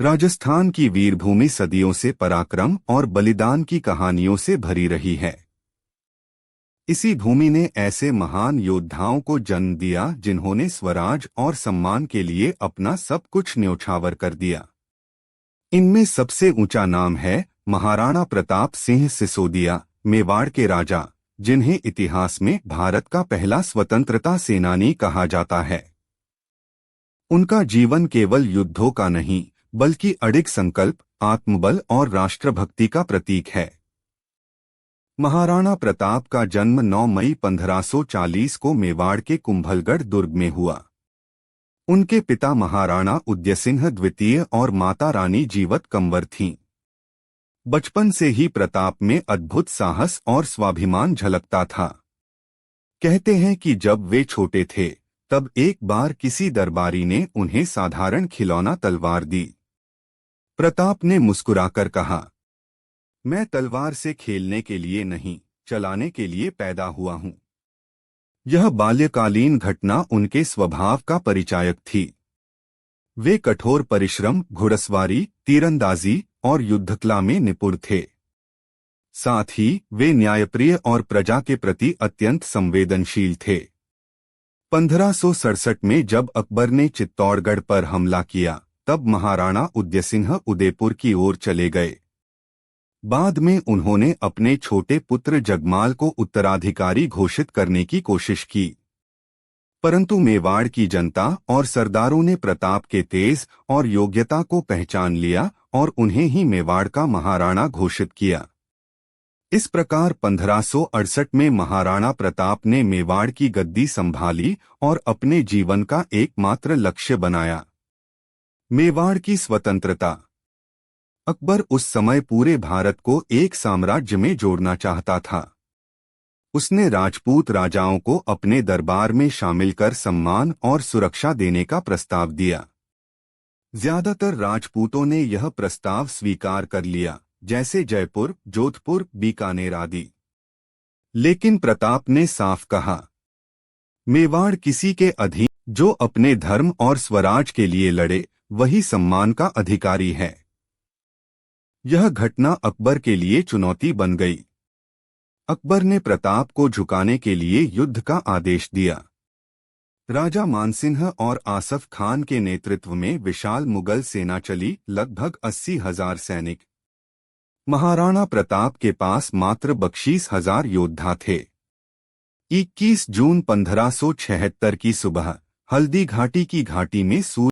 राजस्थान की वीरभूमि सदियों से पराक्रम और बलिदान की कहानियों से भरी रही है। इसी भूमि ने ऐसे महान योद्धाओं को जन्म दिया जिन्होंने स्वराज और सम्मान के लिए अपना सब कुछ न्योछावर कर दिया। इनमें सबसे ऊंचा नाम है महाराणा प्रताप सिंह सिसोदिया, मेवाड़ के राजा, जिन्हें इतिहास में भारत का पहला स्वतंत्रता सेनानी कहा जाता है। उनका जीवन केवल युद्धों का नहीं, बल्कि अडिग संकल्प, आत्मबल और राष्ट्रभक्ति का प्रतीक है। महाराणा प्रताप का जन्म 9 मई 1540 को मेवाड़ के कुंभलगढ़ दुर्ग में हुआ। उनके पिता महाराणा उदयसिंह द्वितीय और माता रानी जीवत कंवर थीं। बचपन से ही प्रताप में अद्भुत साहस और स्वाभिमान झलकता था। कहते हैं कि जब वे छोटे थे, तब एक बार किसी दरबारी ने उन्हें साधारण खिलौना तलवार दी। प्रताप ने मुस्कुराकर कहा, मैं तलवार से खेलने के लिए नहीं, चलाने के लिए पैदा हुआ हूं। यह बाल्यकालीन घटना उनके स्वभाव का परिचायक थी। वे कठोर परिश्रम, घुड़सवारी, तीरंदाजी और युद्धकला में निपुण थे। साथ ही वे न्यायप्रिय और प्रजा के प्रति अत्यंत संवेदनशील थे। 1567 में जब अकबर ने चित्तौड़गढ़ पर हमला किया, तब महाराणा उदयसिंह उदयपुर की ओर चले गए। बाद में उन्होंने अपने छोटे पुत्र जगमाल को उत्तराधिकारी घोषित करने की कोशिश की, परंतु मेवाड़ की जनता और सरदारों ने प्रताप के तेज और योग्यता को पहचान लिया और उन्हें ही मेवाड़ का महाराणा घोषित किया। इस प्रकार 1568 में महाराणा प्रताप ने मेवाड़ की गद्दी संभाली और अपने जीवन का एकमात्र लक्ष्य बनाया मेवाड़ की स्वतंत्रता। अकबर उस समय पूरे भारत को एक साम्राज्य में जोड़ना चाहता था। उसने राजपूत राजाओं को अपने दरबार में शामिल कर सम्मान और सुरक्षा देने का प्रस्ताव दिया। ज्यादातर राजपूतों ने यह प्रस्ताव स्वीकार कर लिया, जैसे जयपुर, जोधपुर, बीकानेर आदि। लेकिन प्रताप ने साफ कहा, मेवाड़ किसी के अधीन, जो अपने धर्म और स्वराज के लिए लड़े, वही सम्मान का अधिकारी है। यह घटना अकबर के लिए चुनौती बन गई। अकबर ने प्रताप को झुकाने के लिए युद्ध का आदेश दिया। राजा मानसिंह और आसफ खान के नेतृत्व में विशाल मुगल सेना चली, लगभग 80,000 सैनिक। महाराणा प्रताप के पास मात्र 32,000 योद्धा थे। 21 जून 1576 की सुबह हल्दी घाटी की घाटी में सूर्य